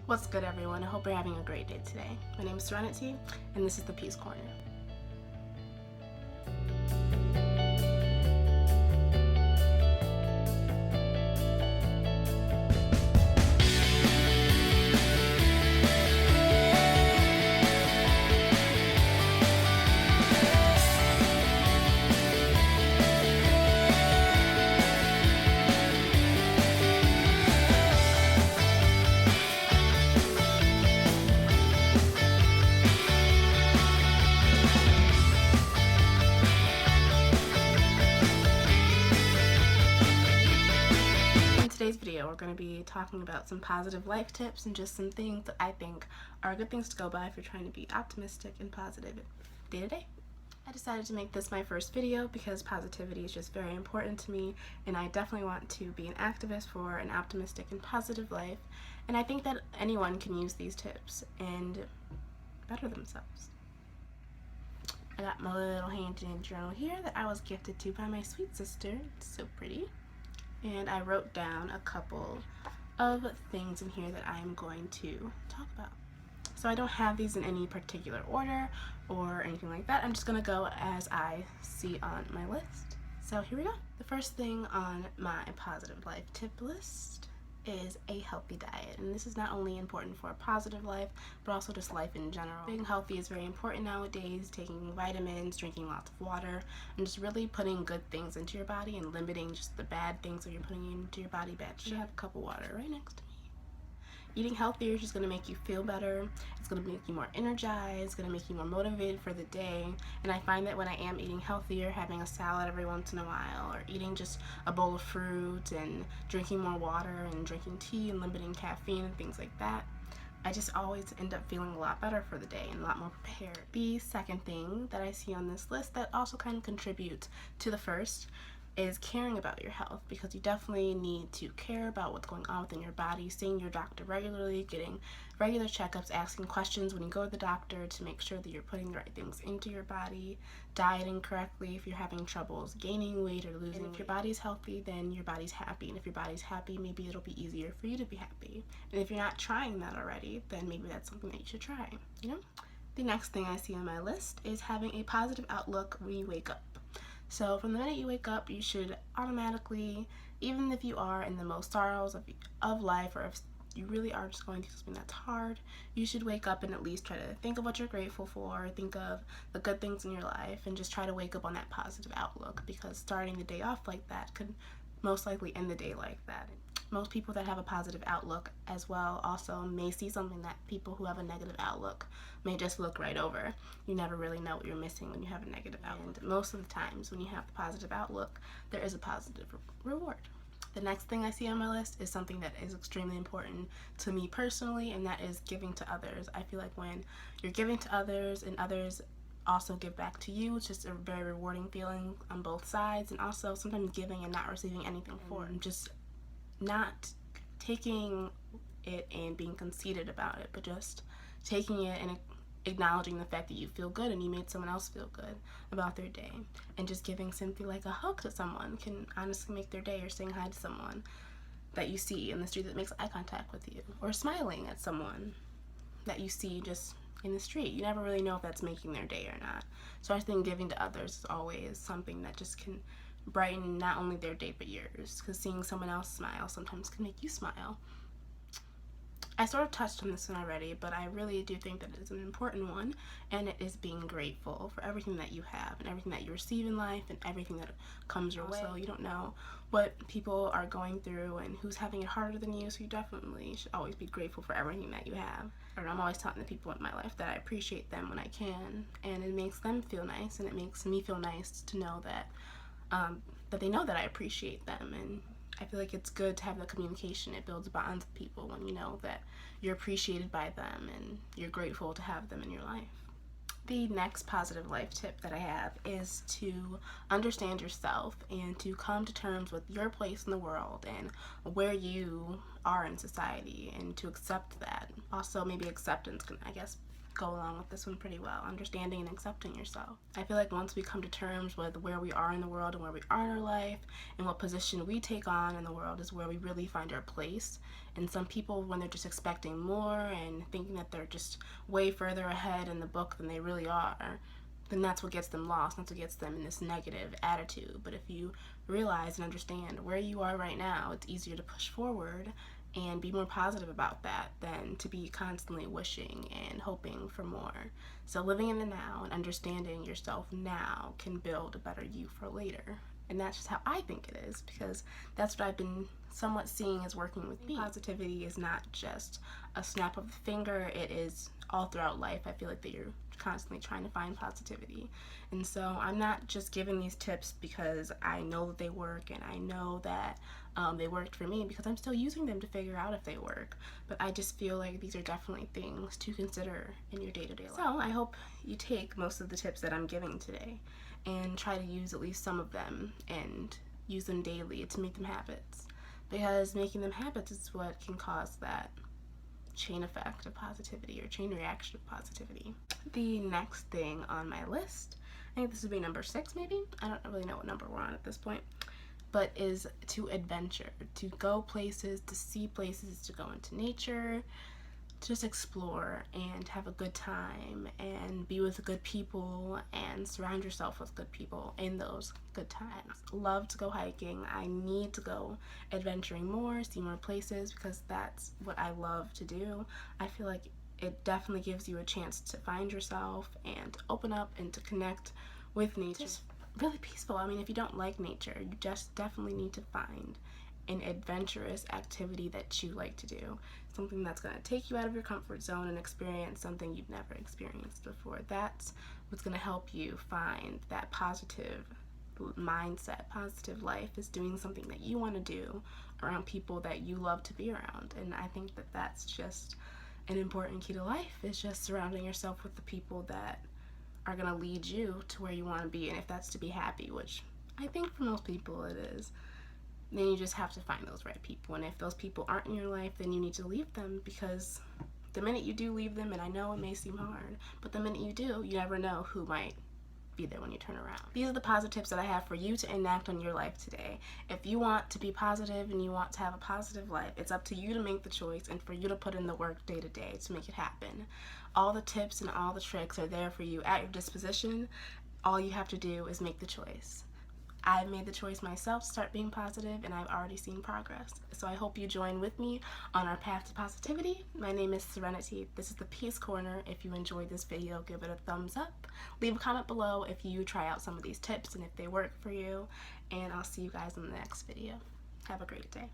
What's good, everyone? I hope you're having a great day today. My name is Serenity, and this is the Peace Corner. In today's video, we're going to be talking about some positive life tips and just some things that I think are good things to go by if you're trying to be optimistic and positive day to day. I decided to make this my first video because positivity is just very important to me, and I definitely want to be an activist for an optimistic and positive life, and I think that anyone can use these tips and better themselves. I got my little handy journal here that I was gifted to by my sweet sister. It's so pretty. And I wrote down a couple of things in here that I'm going to talk about. So I don't have these in any particular order or anything like that. I'm just going to go as I see on my list. So here we go. The first thing on my positive life tip list is a healthy diet, and this is not only important for a positive life but also just life in general. Being healthy is very important nowadays, taking vitamins, drinking lots of water, and just really putting good things into your body and limiting just the bad things that you're putting into your body. I have a cup of water right next to me. Eating healthier is just going to make you feel better. It's going to make you more energized. It's going to make you more motivated for the day. And I find that when I am eating healthier, having a salad every once in a while, or eating just a bowl of fruit and drinking more water and drinking tea and limiting caffeine and things like that, I just always end up feeling a lot better for the day and a lot more prepared. The second thing that I see on this list that also kind of contributes to the first is caring about your health, because you definitely need to care about what's going on within your body, seeing your doctor regularly, getting regular checkups, asking questions when you go to the doctor to make sure that you're putting the right things into your body, dieting correctly if you're having troubles gaining weight or losing weight. If your body's healthy, then your body's happy, and if your body's happy, maybe it'll be easier for you to be happy. And if you're not trying that already, then maybe that's something that you should try, you know? The next thing I see on my list is having a positive outlook when you wake up. So from the minute you wake up, you should automatically, even if you are in the most sorrows of life, or if you really are just going through something that's hard, you should wake up and at least try to think of what you're grateful for, think of the good things in your life, and just try to wake up on that positive outlook, because starting the day off like that could most likely end the day like that. Most people that have a positive outlook as well also may see something that people who have a negative outlook may just look right over. You never really know what you're missing when you have a negative outlook. And most of the times when you have the positive outlook, there is a positive reward. The next thing I see on my list is something that is extremely important to me personally, and that is giving to others. I feel like when you're giving to others and others also give back to you, it's just a very rewarding feeling on both sides. And also sometimes giving and not receiving anything for it, just not taking it and being conceited about it, but just taking it and acknowledging the fact that you feel good and you made someone else feel good about their day. And just giving simply like a hug to someone can honestly make their day, or saying hi to someone that you see in the street that makes eye contact with you, or smiling at someone that you see just in the street. You never really know if that's making their day or not. So I think giving to others is always something that just can brighten not only their day but yours, because seeing someone else smile sometimes can make you smile. I sort of touched on this one already, but I really do think that it's an important one, and it is being grateful for everything that you have and everything that you receive in life and everything that comes your way. So you don't know what people are going through and who's having it harder than you, so you definitely should always be grateful for everything that you have. And I'm always telling the people in my life that I appreciate them when I can, and it makes them feel nice, and it makes me feel nice to know that they know that I appreciate them. And I feel like it's good to have the communication. It builds bonds with people when you know that you're appreciated by them and you're grateful to have them in your life. The next positive life tip that I have is to understand yourself and to come to terms with your place in the world and where you are in society, and to accept that. Also, maybe acceptance can, I guess, go along with this one pretty well, understanding and accepting yourself. I feel like once we come to terms with where we are in the world and where we are in our life and what position we take on in the world is where we really find our place. And some people, when they're just expecting more and thinking that they're just way further ahead in the book than they really are, then that's what gets them lost. That's what gets them in this negative attitude. But if you realize and understand where you are right now, it's easier to push forward and be more positive about that than to be constantly wishing and hoping for more. So living in the now and understanding yourself now can build a better you for later. And that's just how I think it is, because that's what I've been somewhat seeing is working with me. Positivity is not just a snap of the finger, it is all throughout life. I feel like that you're constantly trying to find positivity. And so I'm not just giving these tips because I know that they work and I know that they worked for me, because I'm still using them to figure out if they work. But I just feel like these are definitely things to consider in your day-to-day life. So I hope you take most of the tips that I'm giving today and try to use at least some of them and use them daily to make them habits, because making them habits is what can cause that chain effect of positivity or chain reaction of positivity. The next thing on my list, I think this would be number 6 maybe, I don't really know what number we're on at this point, but is to adventure, to go places, to see places, to go into nature, to just explore and have a good time and be with good people and surround yourself with good people in those good times. Love to go hiking. I need to go adventuring more, see more places, because that's what I love to do. I feel like it definitely gives you a chance to find yourself and open up and to connect with nature. Just really peaceful. I mean, if you don't like nature, you just definitely need to find an adventurous activity that you like to do. Something that's going to take you out of your comfort zone and experience something you've never experienced before. That's what's going to help you find that positive mindset, positive life, is doing something that you want to do around people that you love to be around. And I think that that's just an important key to life, is just surrounding yourself with the people that are going to lead you to where you want to be. And if that's to be happy, which I think for most people it is, then you just have to find those right people. And if those people aren't in your life, then you need to leave them, because the minute you do leave them, and I know it may seem hard, but the minute you do, you never know who might be there when you turn around. These are the positive tips that I have for you to enact on your life today. If you want to be positive and you want to have a positive life, it's up to you to make the choice and for you to put in the work day to day to make it happen. All the tips and all the tricks are there for you at your disposition. All you have to do is make the choice. I've made the choice myself to start being positive, and I've already seen progress. So I hope you join with me on our path to positivity. My name is Serenity. This is the Peace Corner. If you enjoyed this video, give it a thumbs up. Leave a comment below if you try out some of these tips and if they work for you. And I'll see you guys in the next video. Have a great day.